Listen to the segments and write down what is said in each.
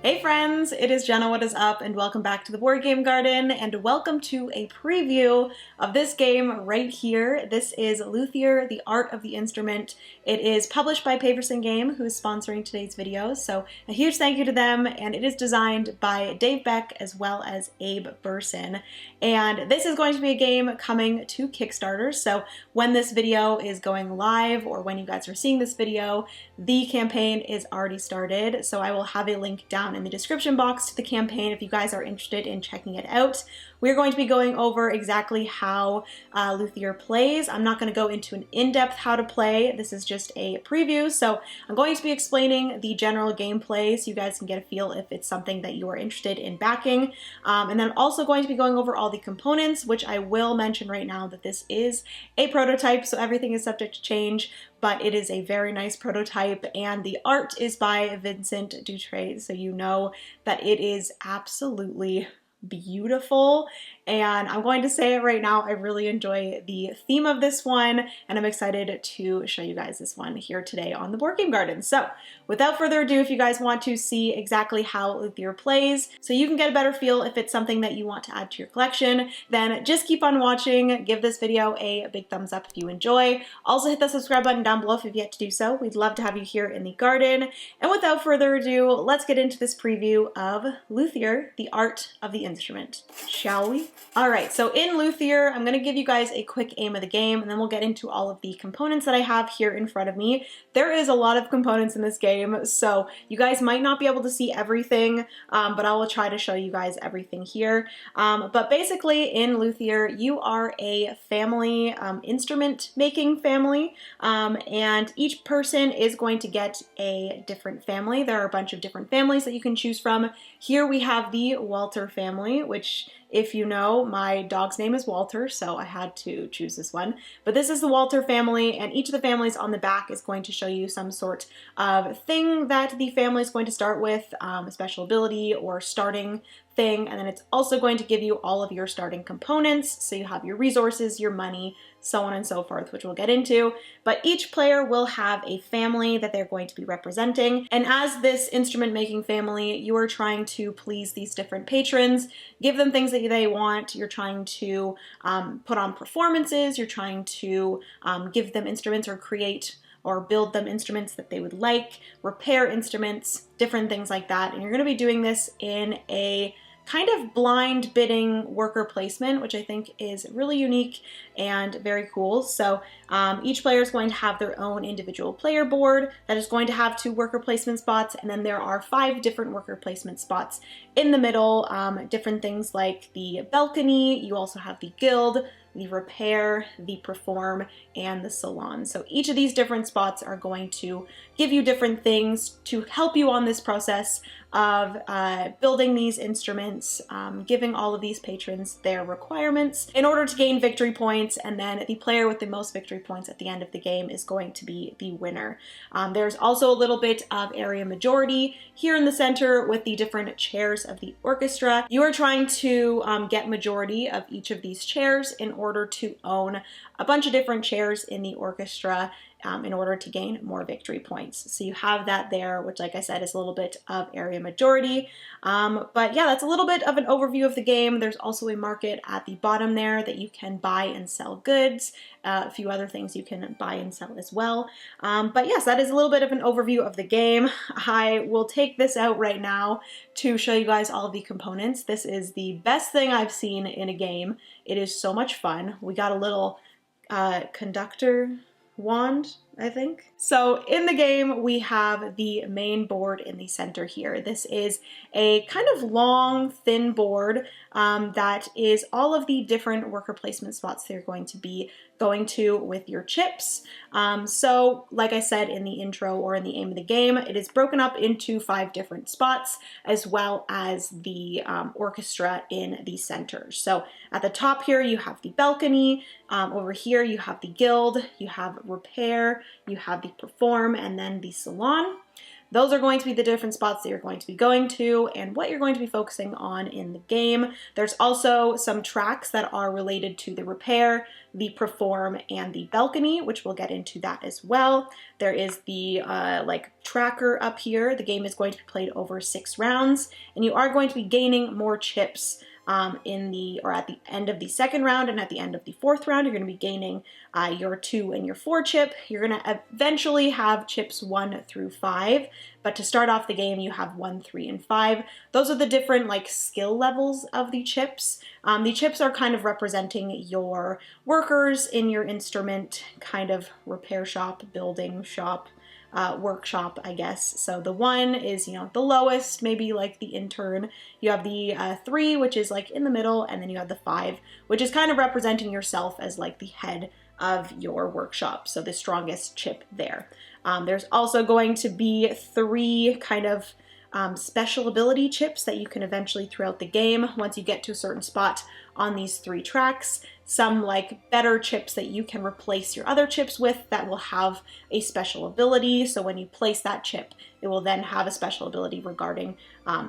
Hey friends, it is Jenna, what is up, and welcome back to the Board Game Garden, and welcome to a preview of this game right here. This is Luthier, The Art of the Instrument. It is published by Paverson Games, who is sponsoring today's video, so a huge thank you to them, and it is designed by Dave Beck as well as Abe Burson. And this is going to be a game coming to Kickstarter, so when this video is going live, or when you guys are seeing this video, the campaign is already started, so I will have a link down in the description box to the campaign if you guys are interested in checking it out. We're going to be going over exactly how Luthier plays. I'm not going to go into an in-depth how to play. This is just a preview, so I'm going to be explaining the general gameplay so you guys can get a feel if it's something that you are interested in backing. And then I'm also going to be going over all the components, which I will mention right now that this is a prototype, so everything is subject to change, but it is a very nice prototype, and the art is by Vincent Dutrait, so you know that it is absolutely beautiful. And I'm going to say it right now, I really enjoy the theme of this one, and I'm excited to show you guys this one here today on the Board Game Garden. So without further ado, if you guys want to see exactly how Luthier plays, so you can get a better feel if it's something that you want to add to your collection, then just keep on watching. Give this video a big thumbs up if you enjoy. Also hit the subscribe button down below if you've yet to do so. We'd love to have you here in the garden. And without further ado, let's get into this preview of Luthier, The Art of the Instrument, shall we? All right, so in Luthier, I'm gonna give you guys a quick aim of the game, and then we'll get into all of the components that I have here in front of me. There is a lot of components in this game, so you guys might not be able to see everything, but I will try to show you guys everything here. But basically in Luthier, you are a family, instrument making family, and each person is going to get a different family. There are a bunch of different families that you can choose from. Here we have the Walter family, which, if you know, my dog's name is Walter, so I had to choose this one. But this is the Walter family, and each of the families on the back is going to show you some sort of thing that the family is going to start with, a special ability or starting thing, and then it's also going to give you all of your starting components, so you have your resources, your money, so on and so forth, which we'll get into. But each player will have a family that they're going to be representing, and as this instrument making family, you are trying to please these different patrons, give them things that they want. You're trying to put on performances, you're trying to give them instruments or create or build them instruments that they would like, repair instruments, different things like that. And you're going to be doing this in a kind of blind bidding worker placement, which I think is really unique and very cool. So each player is going to have their own individual player board that is going to have 2 worker placement spots, and then there are 5 different worker placement spots in the middle, different things like the balcony. You also have the guild, the repair, the perform, and the salon. So each of these different spots are going to give you different things to help you on this process of building these instruments, giving all of these patrons their requirements in order to gain victory points, and then the player with the most victory points at the end of the game is going to be the winner. There's also a little bit of area majority here in the center with the different chairs of the orchestra. You are trying to get majority of each of these chairs in order to own a bunch of different chairs in the orchestra in order to gain more victory points. So you have that there, which, like I said, is a little bit of area majority. But yeah, that's a little bit of an overview of the game. There's also a market at the bottom there that you can buy and sell goods. A few other things you can buy and sell as well. But yes, that is a little bit of an overview of the game. I will take this out right now to show you guys all of the components. This is the best thing I've seen in a game. It is so much fun. We got a little conductor wand, I think. So in the game, we have the main board in the center here. This is a kind of long, thin board that is all of the different worker placement spots that you're going to be going to with your chips. So like I said in the intro or in the aim of the game, it is broken up into 5 different spots, as well as the orchestra in the center. So at the top here, you have the balcony. Over here, you have the guild, you have repair, you have the perform, and then the salon. Those are going to be the different spots that you're going to be going to and what you're going to be focusing on in the game. There's also some tracks that are related to the repair, the perform, and the balcony, which we'll get into that as well. There is the like tracker up here. The game is going to be played over 6 rounds, and you are going to be gaining more chips at the end of the second round, and at the end of the 4th round, you're going to be gaining your 2 and your 4 chip. You're going to eventually have chips 1 through 5, but to start off the game, you have 1, 3, and 5. Those are the different like skill levels of the chips. The chips are kind of representing your workers in your instrument kind of repair shop, building shop, workshop, I guess. So the 1 is, you know, the lowest, maybe like the intern. You have the 3, which is like in the middle, and then you have the 5, which is kind of representing yourself as like the head of your workshop. So the strongest chip there. There's also going to be 3 kind of special ability chips that you can eventually throughout the game once you get to a certain spot on these 3 tracks. Some like better chips that you can replace your other chips with that will have a special ability. So when you place that chip, it will then have a special ability regarding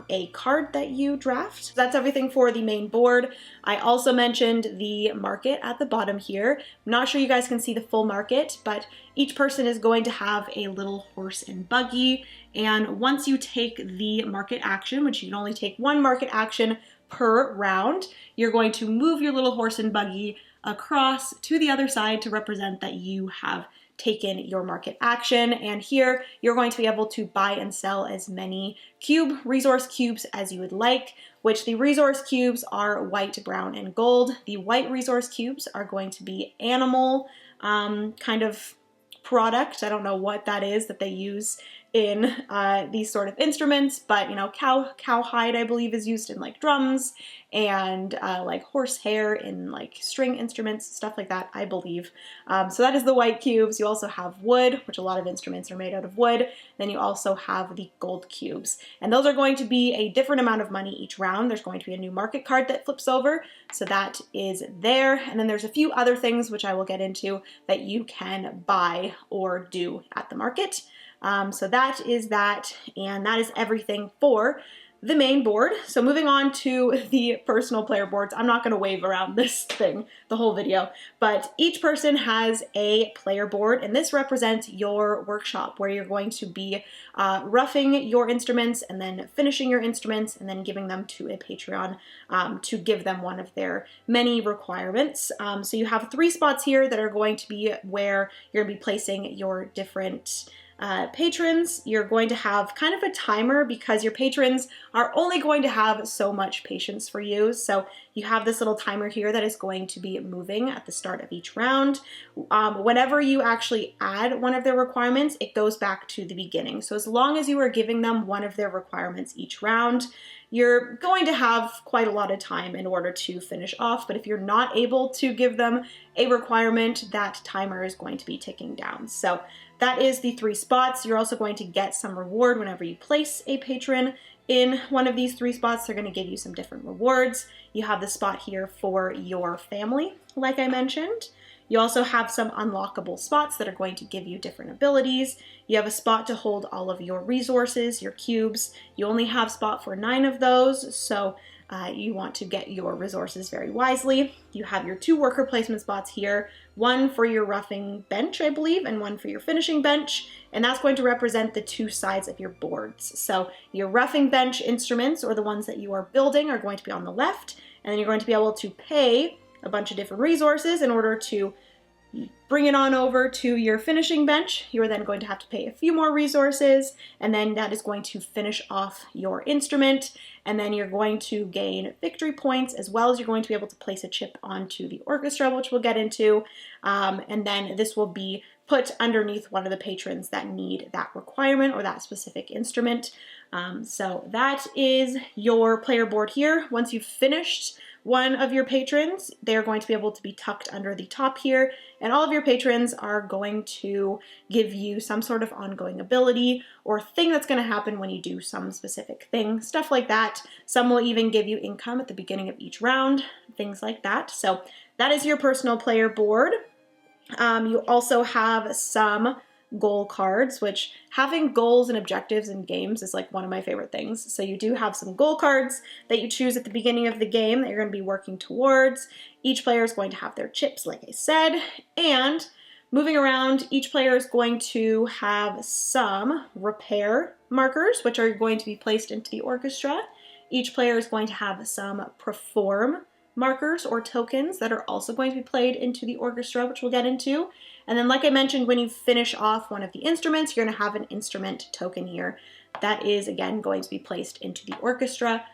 a card that you draft. So that's everything for the main board. I also mentioned the market at the bottom here. I'm not sure you guys can see the full market, but each person is going to have a little horse and buggy. And once you take the market action, which you can only take 1 market action per round, you're going to move your little horse and buggy across to the other side to represent that you have taken your market action. And here you're going to be able to buy and sell as many resource cubes as you would like, which the resource cubes are white, brown, and gold. The white resource cubes are going to be animal kind of product. I don't know what that is that they use in these sort of instruments, but you know, cow hide I believe is used in like drums, and like horse hair in like string instruments, stuff like that, I believe. So that is the white cubes. You also have wood, which a lot of instruments are made out of wood. Then you also have the gold cubes, and those are going to be a different amount of money each round. There's going to be a new market card that flips over, so that is there. And then there's a few other things which I will get into that you can buy or do at the market. So that is that, and that is everything for the main board. So moving on to the personal player boards, I'm not going to wave around this thing the whole video, but each person has a player board, and this represents your workshop where you're going to be roughing your instruments and then finishing your instruments and then giving them to a Patreon to give them one of their many requirements. So you have 3 spots here that are going to be where you're going to be placing your different patrons. You're going to have kind of a timer because your patrons are only going to have so much patience for you. So you have this little timer here that is going to be moving at the start of each round. Whenever you actually add one of their requirements, it goes back to the beginning. So as long as you are giving them one of their requirements each round, you're going to have quite a lot of time in order to finish off. But if you're not able to give them a requirement, that timer is going to be ticking down. So that is the 3 spots. You're also going to get some reward whenever you place a patron in one of these 3 spots. They're going to give you some different rewards. You have the spot here for your family, like I mentioned. You also have some unlockable spots that are going to give you different abilities. You have a spot to hold all of your resources, your cubes. You only have spot for 9 of those, so you want to get your resources very wisely. You have your 2 worker placement spots here, 1 for your roughing bench, I believe, and 1 for your finishing bench, and that's going to represent the 2 sides of your boards. So your roughing bench instruments, or the ones that you are building, are going to be on the left, and then you're going to be able to pay a bunch of different resources in order to bring it on over to your finishing bench. You are then going to have to pay a few more resources, and then that is going to finish off your instrument, and then you're going to gain victory points, as well as you're going to be able to place a chip onto the orchestra, which we'll get into, and then this will be put underneath one of the patrons that need that requirement or that specific instrument. So that is your player board here. Once you've finished one of your patrons, they're going to be able to be tucked under the top here, and all of your patrons are going to give you some sort of ongoing ability or thing that's going to happen when you do some specific thing, stuff like that. Some will even give you income at the beginning of each round, things like that. So that is your personal player board. You also have some goal cards, which having goals and objectives in games is like one of my favorite things. So you do have some goal cards that you choose at the beginning of the game that you're going to be working towards. Each player is going to have their chips, like I said, and moving around, each player is going to have some repair markers, which are going to be placed into the orchestra. Each player is going to have some perform markers or tokens that are also going to be played into the orchestra, which we'll get into. And then, like I mentioned, when you finish off one of the instruments, you're going to have an instrument token here. That is, again, going to be placed into the orchestra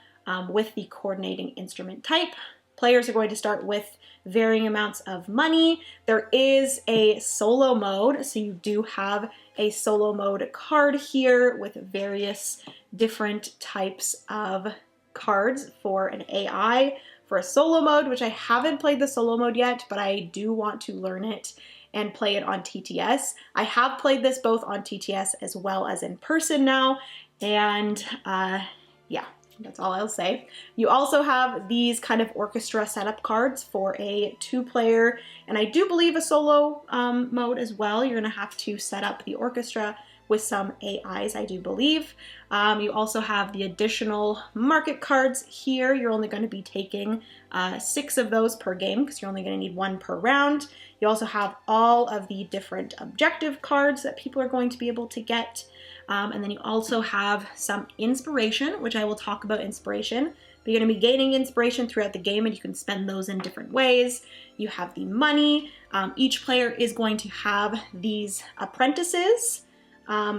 with the coordinating instrument type. Players are going to start with varying amounts of money. There is a solo mode, so you do have a solo mode card here with various different types of cards for an AI. For a solo mode, which I haven't played the solo mode yet, but I do want to learn it and play it on TTS. I have played this both on TTS as well as in person now, and yeah, that's all I'll say. You also have these kind of orchestra setup cards for a 2-player, and I do believe a solo mode as well. You're gonna have to set up the orchestra with some AIs, I do believe. You also have the additional market cards here. You're only going to be taking 6 of those per game because you're only going to need 1 per round. You also have all of the different objective cards that people are going to be able to get. And then you also have some inspiration, which I will talk about inspiration. But you're going to be gaining inspiration throughout the game, and you can spend those in different ways. You have the money. Each player is going to have these apprentices.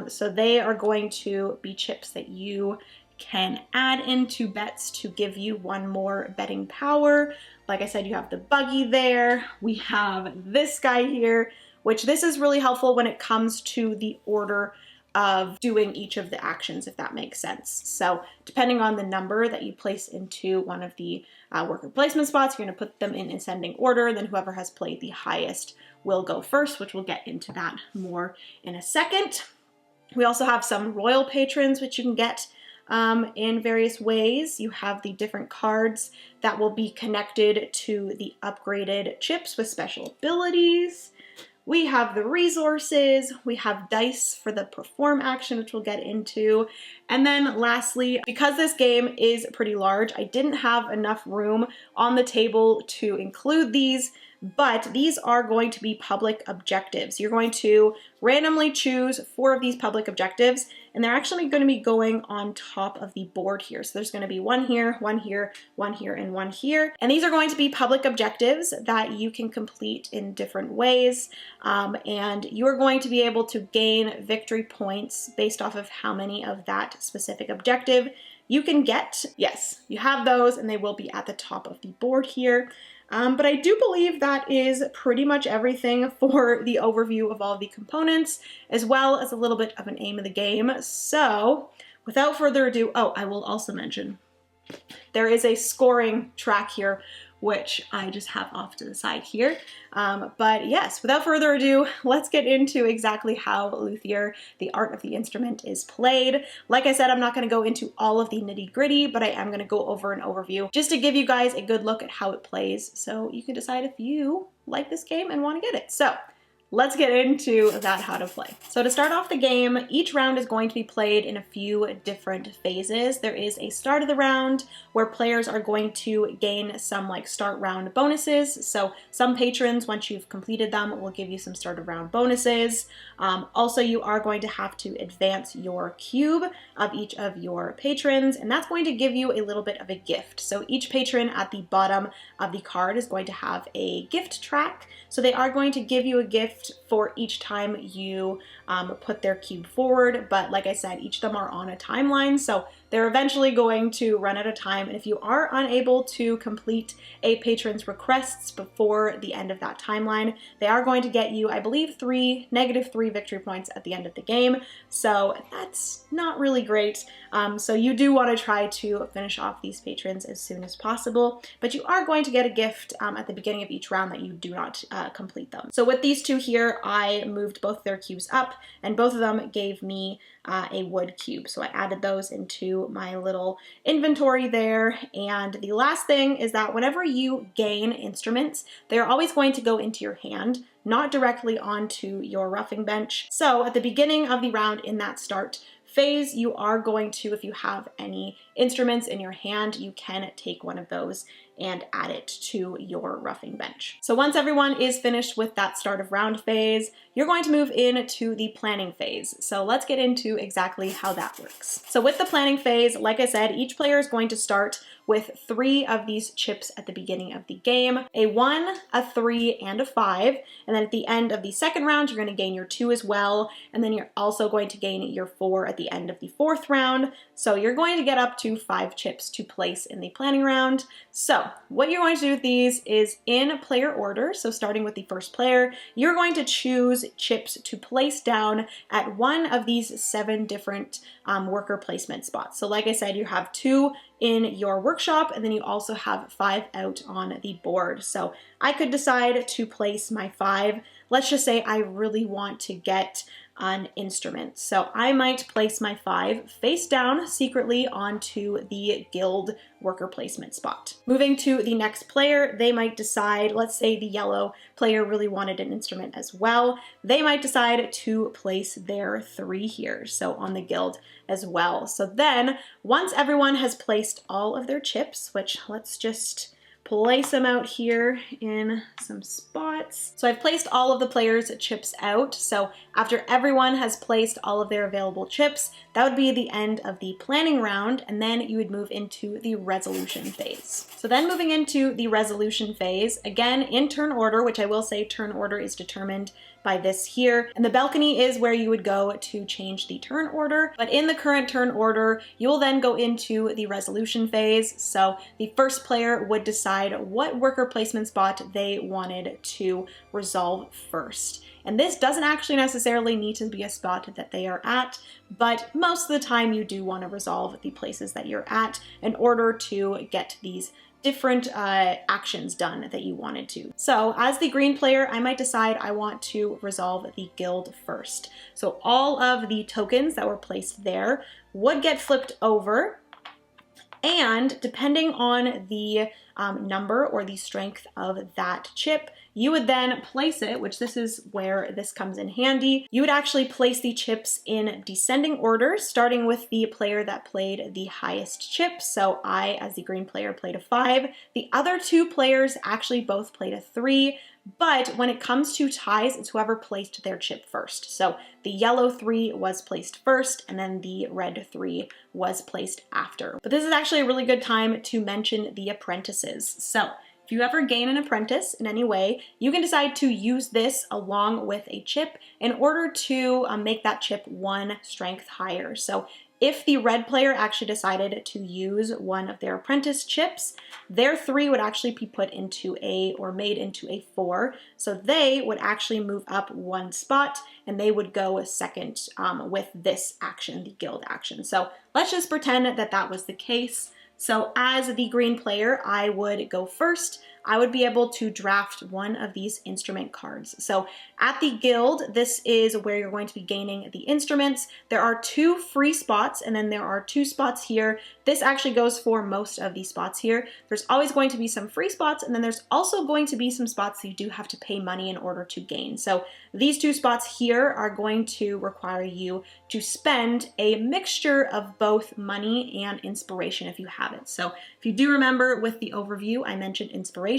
So they are going to be chips that you can add into bets to give you 1 more betting power. Like I said, you have the Buggy there. We have this guy here, which this is really helpful when it comes to the order of doing each of the actions, if that makes sense. So depending on the number that you place into one of the worker placement spots, you're going to put them in ascending order. Then whoever has played the highest will go first, which we'll get into that more in a second. We also have some royal patrons, which you can get in various ways. You have the different cards that will be connected to the upgraded chips with special abilities. We have the resources, we have dice for the perform action, which we'll get into. And then lastly, because this game is pretty large, I didn't have enough room on the table to include these, but these are going to be public objectives. You're going to randomly choose 4 of these public objectives, and they're actually going to be going on top of the board here. So there's going to be 1 here, 1 here, 1 here, and 1 here. And these are going to be public objectives that you can complete in different ways. And you're going to be able to gain victory points based off of how many of that specific objective you can get. Yes, you have those, and they will be at the top of the board here. But I do believe that is pretty much everything for the overview of all of the components, as well as a little bit of an aim of the game. So without further ado, oh, I will also mention there is a scoring track here, which I just have off to the side here. But yes, without further ado, let's get into exactly how Luthier, the art of the instrument, is played. Like I said, I'm not going to go into all of the nitty-gritty, but I am going to go over an overview just to give you guys a good look at how it plays, so you can decide if you like this game and want to get it. So let's get into that how to play. So to start off the game, each round is going to be played in a few different phases. There is a start of the round where players are going to gain some like start round bonuses. So some patrons, once you've completed them, will give you some start of round bonuses. Also, you are going to have to advance your cube of each of your patrons, and that's going to give you a little bit of a gift. So each patron at the bottom of the card is going to have a gift track. So they are going to give you a gift for each time you put their cube forward, but like I said, each of them are on a timeline, so they're eventually going to run out of time, and if you are unable to complete a patron's requests before the end of that timeline, they are going to get you, I believe, -3 victory points at the end of the game, so that's not really great. So you do want to try to finish off these patrons as soon as possible, but you are going to get a gift at the beginning of each round that you do not complete them. So with these two here, I moved both their cubes up, and both of them gave me a wood cube. So I added those into into my little inventory there. And the last thing is that whenever you gain instruments, they're always going to go into your hand, not directly onto your roughing bench. So at the beginning of the round in that start phase, you are going to, if you have any instruments in your hand, you can take one of those and add it to your roughing bench. So once everyone is finished with that start of round phase, you're going to move into the planning phase. So let's get into exactly how that works. So with the planning phase, like I said, each player is going to start with 3 of these chips at the beginning of the game, a 1, a 3, and a 5. And then at the end of the second round, you're going to gain your 2 as well. And then you're also going to gain your 4 at the end of the 4th round. So you're going to get up to 5 chips to place in the planning round. So what you're going to do with these is in player order. So starting with the first player, you're going to choose chips to place down at one of these 7 different worker placement spots. So like I said, you have 2 in your workshop, and then you also have 5 out on the board. So I could decide to place my 5. Let's just say I really want to get an instrument. So I might place my 5 face down secretly onto the guild worker placement spot. Moving to the next player, they might decide, let's say the yellow player really wanted an instrument as well. They might decide to place their 3 here, so on the guild as well. So then once everyone has placed all of their chips, which let's just place them out here in some spots. So I've placed all of the players' chips out. So after everyone has placed all of their available chips, that would be the end of the planning round, and then you would move into the resolution phase. So then moving into the resolution phase, again in turn order, which I will say turn order is determined by this here. And the balcony is where you would go to change the turn order. But in the current turn order, you will then go into the resolution phase. So the first player would decide what worker placement spot they wanted to resolve first. And this doesn't actually necessarily need to be a spot that they are at, but most of the time you do want to resolve the places that you're at in order to get these different actions done that you wanted to. So as the green player, I might decide I want to resolve the guild first. So all of the tokens that were placed there would get flipped over, and depending on the number or the strength of that chip, you would then place it, which this is where this comes in handy. You would actually place the chips in descending order, starting with the player that played the highest chip. So I, as the green player, played a 5. The other 2 players actually both played a 3. But when it comes to ties, it's whoever placed their chip first. So the yellow 3 was placed first, and then the red 3 was placed after. But this is actually a really good time to mention the apprentices. So if you ever gain an apprentice in any way, you can decide to use this along with a chip in order to make that chip 1 strength higher. So if the red player actually decided to use one of their apprentice chips, their 3 would actually be put into made into a 4. So they would actually move up 1 spot, and they would go second with this action, the guild action. So let's just pretend that that was the case. So as the green player, I would go first. I would be able to draft one of these instrument cards. So at the guild, this is where you're going to be gaining the instruments. There are 2 free spots, and then there are 2 spots here. This actually goes for most of these spots here. There's always going to be some free spots, and then there's also going to be some spots that you do have to pay money in order to gain. So these 2 spots here are going to require you to spend a mixture of both money and inspiration if you have it. So if you do remember with the overview, I mentioned inspiration.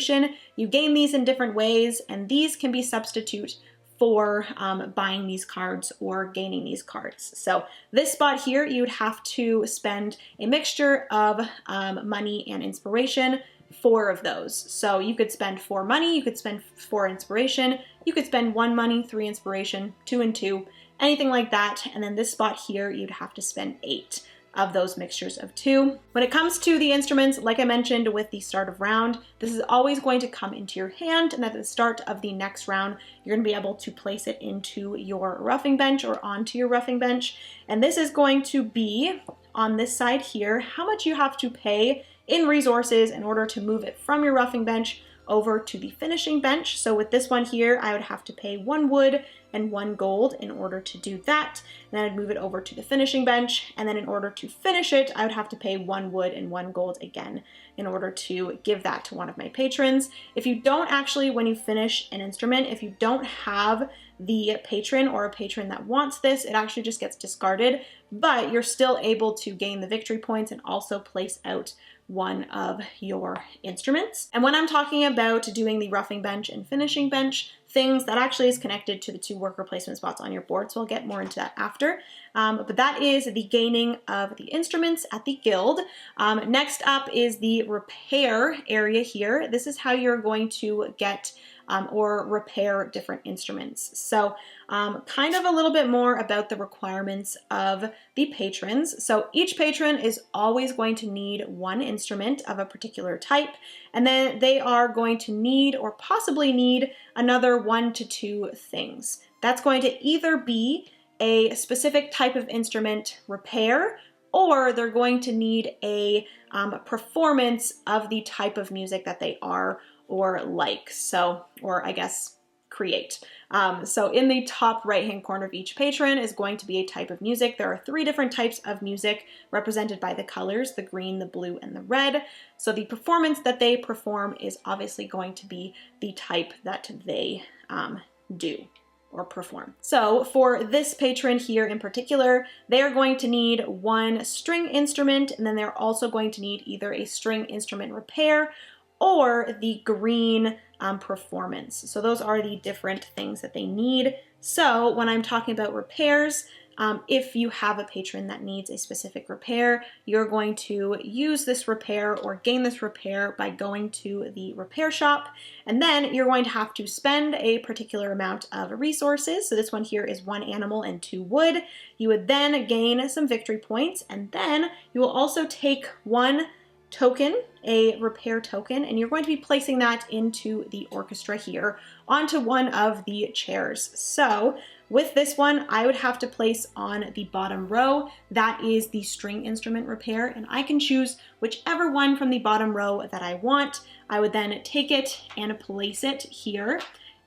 You gain these in different ways, and these can be substitute for buying these cards or gaining these cards. So this spot here, you'd have to spend a mixture of money and inspiration, 4 of those. So you could spend 4 money, you could spend 4 inspiration, you could spend 1 money, 3 inspiration, 2 and 2, anything like that. And then this spot here, you'd have to spend 8 of those mixtures of 2. When it comes to the instruments, like I mentioned with the start of round, this is always going to come into your hand, and at the start of the next round, you're going to be able to place it into your roughing bench or onto your roughing bench. And this is going to be on this side here, how much you have to pay in resources in order to move it from your roughing bench over to the finishing bench. So with this one here, I would have to pay 1 wood and 1 gold in order to do that. And then I'd move it over to the finishing bench. And then in order to finish it, I would have to pay 1 wood and 1 gold again in order to give that to one of my patrons. If you don't actually, when you finish an instrument, if you don't have the patron or a patron that wants this, it actually just gets discarded, but you're still able to gain the victory points and also place out one of your instruments. And when I'm talking about doing the roughing bench and finishing bench things, that actually is connected to the 2 worker placement spots on your board, so I'll get more into that after. But that is the gaining of the instruments at the guild. Next up is the repair area here. This is how you're going to get or repair different instruments. So kind of a little bit more about the requirements of the patrons. So each patron is always going to need 1 instrument of a particular type, and then they are going to need or possibly need another 1 to 2 things. That's going to either be a specific type of instrument repair, or they're going to need a performance of the type of music that they are or like, so, or I guess create. So in the top right-hand corner of each patron is going to be a type of music. There are 3 different types of music represented by the colors, the green, the blue, and the red. So the performance that they perform is obviously going to be the type that they do or perform. So for this patron here in particular, they are going to need 1 string instrument, and then they're also going to need either a string instrument repair or the green performance. So those are the different things that they need. So when I'm talking about repairs, if you have a patron that needs a specific repair, you're going to use this repair or gain this repair by going to the repair shop, and then you're going to have to spend a particular amount of resources. So this one here is 1 animal and 2 wood. You would then gain some victory points, and then you will also take 1 token, a repair token, and you're going to be placing that into the orchestra here onto one of the chairs. So with this one, I would have to place on the bottom row, that is the string instrument repair, and I can choose whichever one from the bottom row that I want. I would then take it and place it here.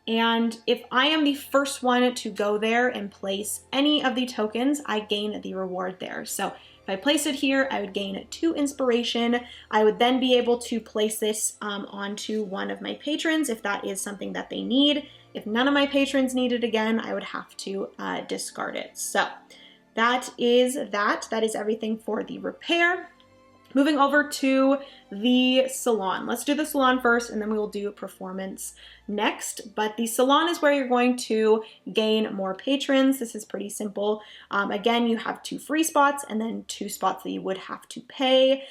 And if I am the first one to go there and place any of the tokens, I gain the reward there. So if I place it here, I would gain 2 inspiration. I would then be able to place this onto one of my patrons if that is something that they need. If none of my patrons need it again, I would have to discard it. So that is that. That is everything for the repair. Moving over to the salon. Let's do the salon first, and then we will do performance next. But the salon is where you're going to gain more patrons. This is pretty simple. Again, you have 2 free spots and then 2 spots that you would have to pay.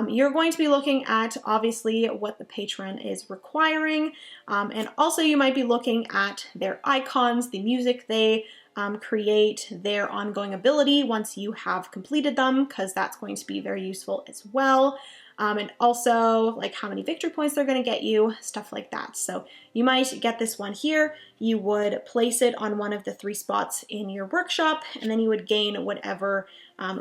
You're going to be looking at, obviously, what the patron is requiring. And also you might be looking at their icons, the music they create, their ongoing ability once you have completed them, because that's going to be very useful as well. And also like how many victory points they're going to get you, stuff like that. So you might get this one here, you would place it on one of the 3 spots in your workshop, and then you would gain whatever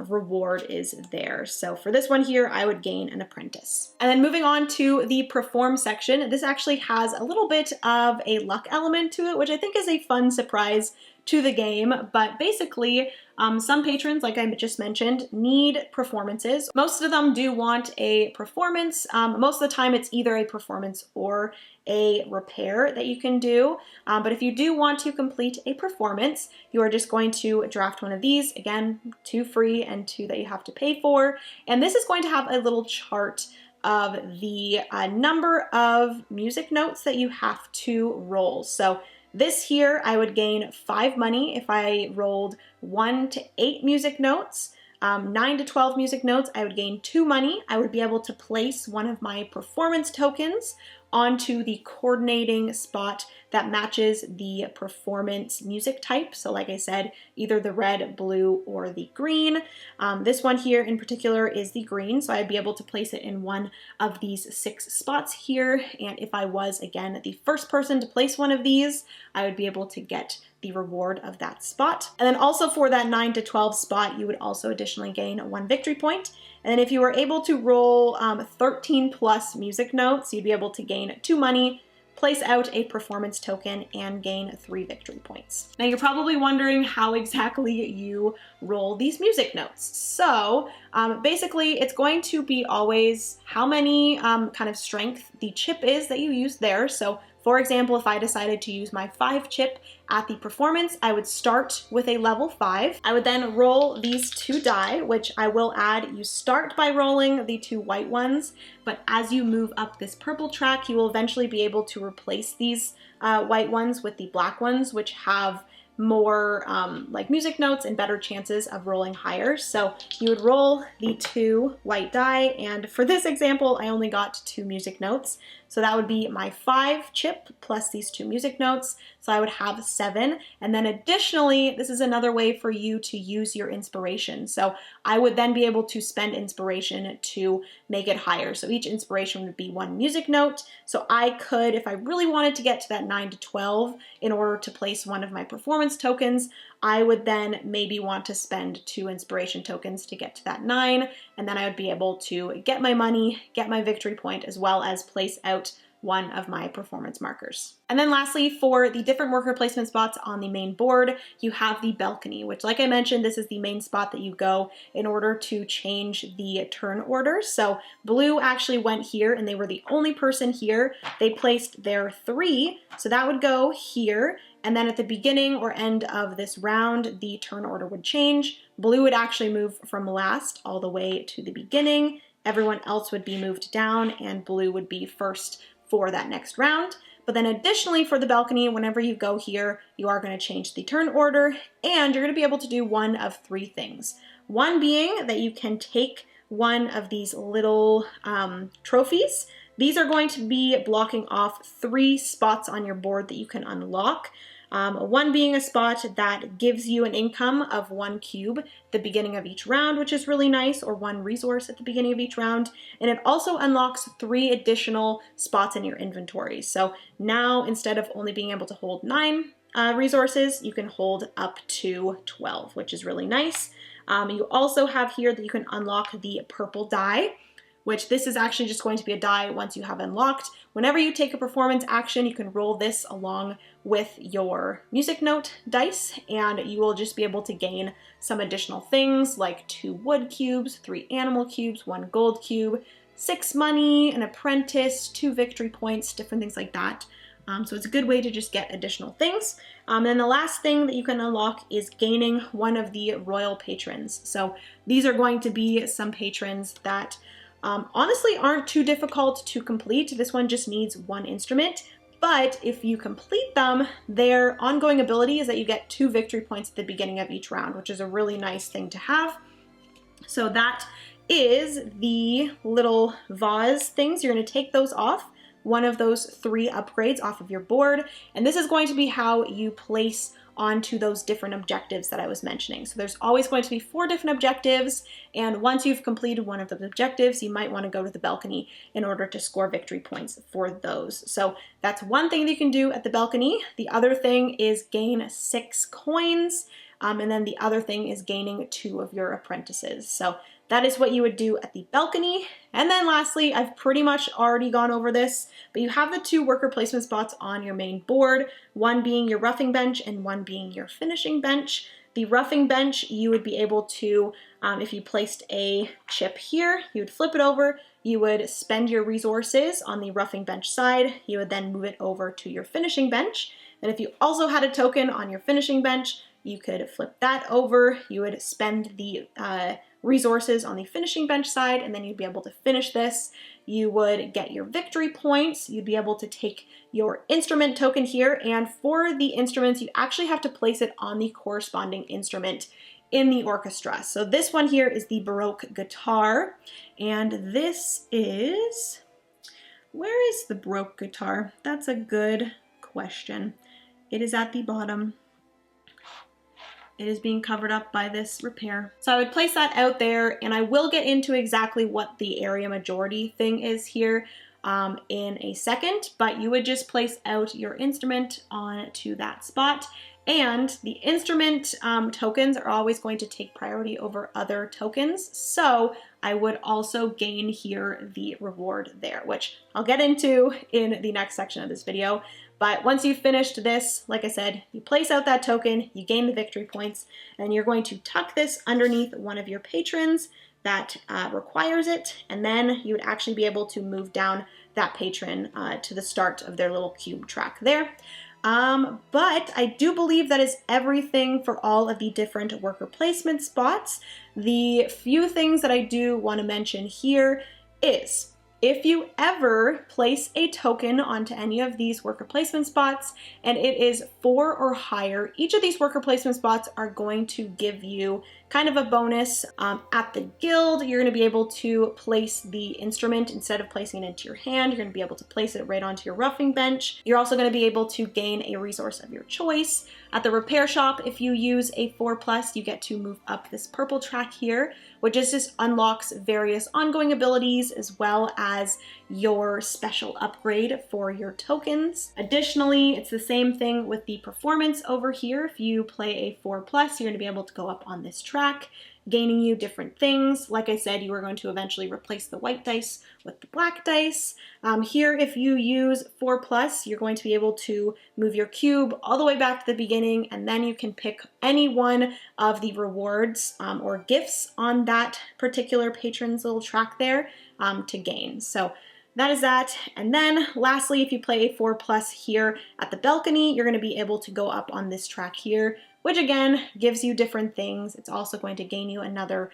reward is there. So for this one here, I would gain an apprentice. And then moving on to the perform section, this actually has a little bit of a luck element to it, which I think is a fun surprise to the game. But basically, some patrons, like I just mentioned, need performances. Most of them do want a performance. Most of the time it's either a performance or a repair that you can do. But if you do want to complete a performance, you are just going to draft one of these. Again, 2 free and 2 that you have to pay for. And this is going to have a little chart of the number of music notes that you have to roll. So this here, I would gain 5 money if I rolled 1 to 8 music notes. 9 to 12 music notes, I would gain 2 money. I would be able to place one of my performance tokens onto the coordinating spot that matches the performance music type. So like I said, either the red, blue, or the green. This one here in particular is the green, so I'd be able to place it in one of these 6 spots here. And if I was, again, the first person to place one of these, I would be able to get the reward of that spot. And then also for that 9 to 12 spot, you would also additionally gain 1 victory point. And then if you were able to roll 13 plus music notes, you'd be able to gain 2 money, place out a performance token, and gain 3 victory points. Now you're probably wondering how exactly you roll these music notes. So basically it's going to be always how many kind of strength the chip is that you use there. So for example, if I decided to use my 5 chip at the performance, I would start with a level 5. I would then roll these 2 die, which I will add. You start by rolling the 2 white ones, but as you move up this purple track, you will eventually be able to replace these white ones with the black ones, which have more like music notes and better chances of rolling higher. So you would roll the 2 white die, and for this example, I only got 2 music notes. So that would be my 5 chip plus these 2 music notes. So I would have 7. And then additionally, this is another way for you to use your inspiration. So I would then be able to spend inspiration to make it higher. So each inspiration would be 1 music note. So I could, if I really wanted to get to that 9 to 12 in order to place one of my performance tokens, I would then maybe want to spend 2 inspiration tokens to get to that 9, and then I would be able to get my money, get my victory point, as well as place out one of my performance markers. And then lastly, for the different worker placement spots on the main board, you have the balcony, which like I mentioned, this is the main spot that you go in order to change the turn order. So blue actually went here and they were the only person here. They placed their 3, so that would go here. And then at the beginning or end of this round, the turn order would change. Blue would actually move from last all the way to the beginning. Everyone else would be moved down and blue would be first for that next round. But then additionally for the balcony, whenever you go here, you are going to change the turn order and you're going to be able to do one of 3 things. One being that you can take one of these little trophies. These are going to be blocking off 3 spots on your board that you can unlock. One being a spot that gives you an income of 1 cube at the beginning of each round, which is really nice, or 1 resource at the beginning of each round. And it also unlocks 3 additional spots in your inventory. So now instead of only being able to hold 9 resources, you can hold up to 12, which is really nice. You also have here that you can unlock the purple die, which this is actually just going to be a die once you have unlocked. Whenever you take a performance action, you can roll this along with your music note dice, and you will just be able to gain some additional things like 2 wood cubes, 3 animal cubes, 1 gold cube, 6 money, an apprentice, 2 victory points, different things like that. So it's a good way to just get additional things. And then the last thing that you can unlock is gaining one of the royal patrons. So these are going to be some patrons that honestly aren't too difficult to complete. This one just needs 1 instrument, but if you complete them, their ongoing ability is that you get 2 victory points at the beginning of each round, which is a really nice thing to have. So that is the little vase things. You're going to take those off, one of those 3 upgrades off of your board, and this is going to be how you place onto those different objectives that I was mentioning. So there's always going to be 4 different objectives, and once you've completed one of those objectives, you might want to go to the balcony in order to score victory points for those. So that's one thing that you can do at the balcony. The other thing is gain 6 coins, and then the other thing is gaining 2 of your apprentices. So that is what you would do at the balcony. And then lastly, I've pretty much already gone over this, but you have the 2 worker placement spots on your main board, one being your roughing bench and one being your finishing bench. The roughing bench, you would be able to, if you placed a chip here, you would flip it over, you would spend your resources on the roughing bench side, you would then move it over to your finishing bench. And if you also had a token on your finishing bench, you could flip that over, you would spend the resources on the finishing bench side, and then you'd be able to finish this. You would get your victory points, you'd be able to take your instrument token here, and for the instruments, you actually have to place it on the corresponding instrument in the orchestra. So this one here is the Baroque guitar, and this is, where is the Baroque guitar? That's a good question. It is at the bottom. It is being covered up by this repair. So I would place that out there, and I will get into exactly what the area majority thing is here in a second, but you would just place out your instrument onto that spot. And the instrument tokens are always going to take priority over other tokens. So I would also gain here the reward there, which I'll get into in the next section of this video. But once you've finished this, like I said, you place out that token, you gain the victory points, and you're going to tuck this underneath one of your patrons that requires it, and then you would actually be able to move down that patron to the start of their little cube track there. But I do believe that is everything for all of the different worker placement spots. The few things that I do want to mention here is, if you ever place a token onto any of these worker placement spots and it is 4 or higher, each of these worker placement spots are going to give you kind of a bonus. At the guild, you're going to be able to place the instrument instead of placing it into your hand. You're going to be able to place it right onto your roughing bench. You're also going to be able to gain a resource of your choice. At the repair shop, if you use a 4+, you get to move up this purple track here, which just unlocks various ongoing abilities as well as your special upgrade for your tokens. Additionally, it's the same thing with the performance over here. If you play a 4+, you're going to be able to go up on this track, gaining you different things. Like I said, you are going to eventually replace the white dice with the black dice. Here, if you use 4+, you're going to be able to move your cube all the way back to the beginning, and then you can pick any one of the rewards or gifts on that particular patron's little track there to gain. So that is that. And then lastly, if you play a 4+ here at the balcony, you're going to be able to go up on this track here, which again gives you different things. It's also going to gain you another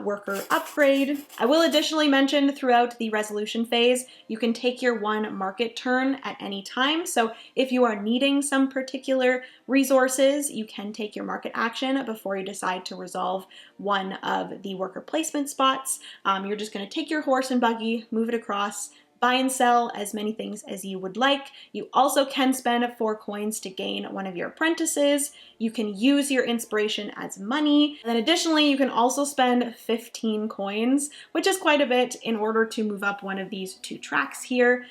worker upgrade. I will additionally mention throughout the resolution phase, you can take your 1 market turn at any time. So if you are needing some particular resources, you can take your market action before you decide to resolve one of the worker placement spots. You're just going to take your horse and buggy, move it across, buy and sell as many things as you would like. You also can spend 4 coins to gain one of your apprentices. You can use your inspiration as money. And then additionally, you can also spend 15 coins, which is quite a bit, in order to move up one of these 2 tracks here.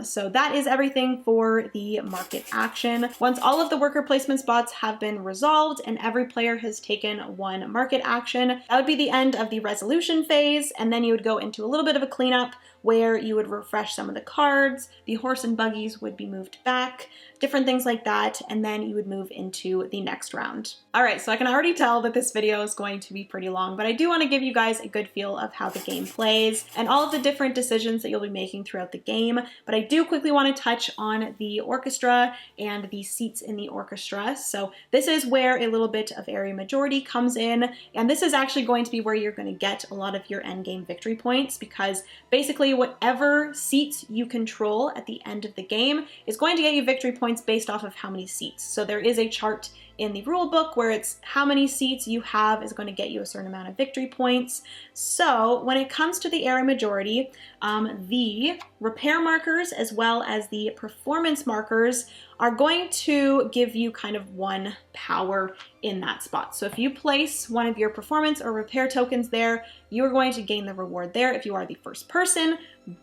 So that is everything for the market action. Once all of the worker placement spots have been resolved and every player has taken 1 market action, that would be the end of the resolution phase. And then you would go into a little bit of a cleanup where you would refresh some of the cards, the horse and buggies would be moved back, different things like that, and then you would move into the next round. All right, so I can already tell that this video is going to be pretty long, but I do want to give you guys a good feel of how the game plays and all of the different decisions that you'll be making throughout the game. But I do quickly want to touch on the orchestra and the seats in the orchestra. So this is where a little bit of area majority comes in, and this is actually going to be where you're going to get a lot of your endgame victory points, because basically whatever seats you control at the end of the game is going to get you victory points based off of how many seats. So there is a chart in the rule book where it's how many seats you have is going to get you a certain amount of victory points. So when it comes to the area majority, the repair markers as well as the performance markers are going to give you kind of 1 power in that spot. So if you place one of your performance or repair tokens there, you're going to gain the reward there if you are the first person.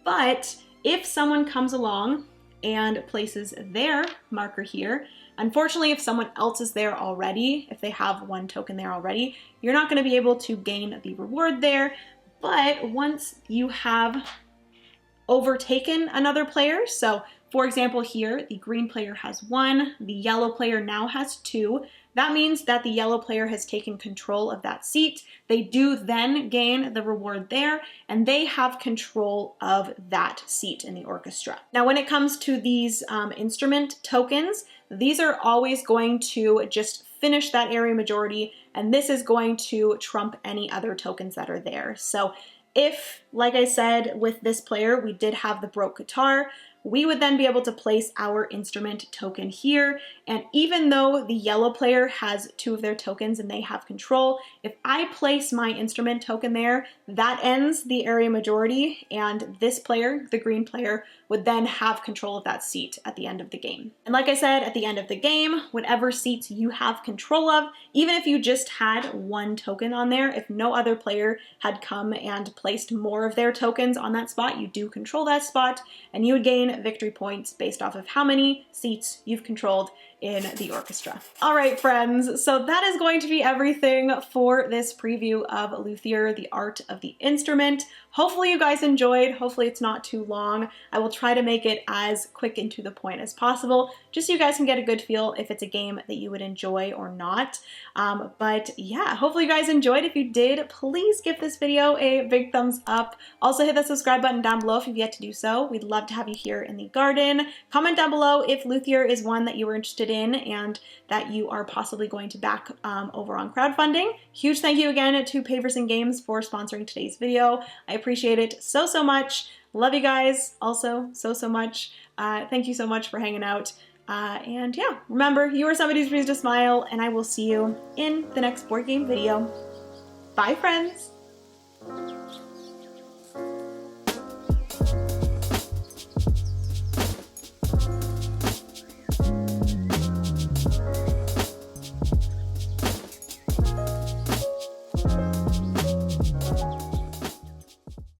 But if someone comes along and places their marker here, unfortunately, if someone else is there already, if they have 1 token there already, you're not going to be able to gain the reward there. But once you have overtaken another player, so for example here, the green player has 1, the yellow player now has 2, that means that the yellow player has taken control of that seat. They do then gain the reward there, and they have control of that seat in the orchestra. Now, when it comes to these instrument tokens, these are always going to just finish that area majority, and this is going to trump any other tokens that are there. So if, like I said, with this player, we did have the broke guitar, we would then be able to place our instrument token here. And even though the yellow player has 2 of their tokens and they have control, if I place my instrument token there, that ends the area majority, and this player, the green player, would then have control of that seat at the end of the game. And like I said, at the end of the game, whatever seats you have control of, even if you just had one token on there, if no other player had come and placed more of their tokens on that spot, you do control that spot, and you would gain victory points based off of how many seats you've controlled in the orchestra. All right, friends, so that is going to be everything for this preview of Luthier, the Art of the Instrument. Hopefully you guys enjoyed. Hopefully it's not too long. I will try to make it as quick and to the point as possible, just so you guys can get a good feel if it's a game that you would enjoy or not. But yeah, hopefully you guys enjoyed. If you did, please give this video a big thumbs up. Also hit the subscribe button down below if you've yet to do so. We'd love to have you here in the garden. Comment down below if Luthier is one that you were interested in and that you are possibly going to back over on crowdfunding. Huge thank you again to Paverson Games for sponsoring today's video. I appreciate it so much. Love you guys also so much. Thank you so much for hanging out. And yeah, remember, you are somebody's reason to smile, and I will see you in the next board game video. Bye, friends!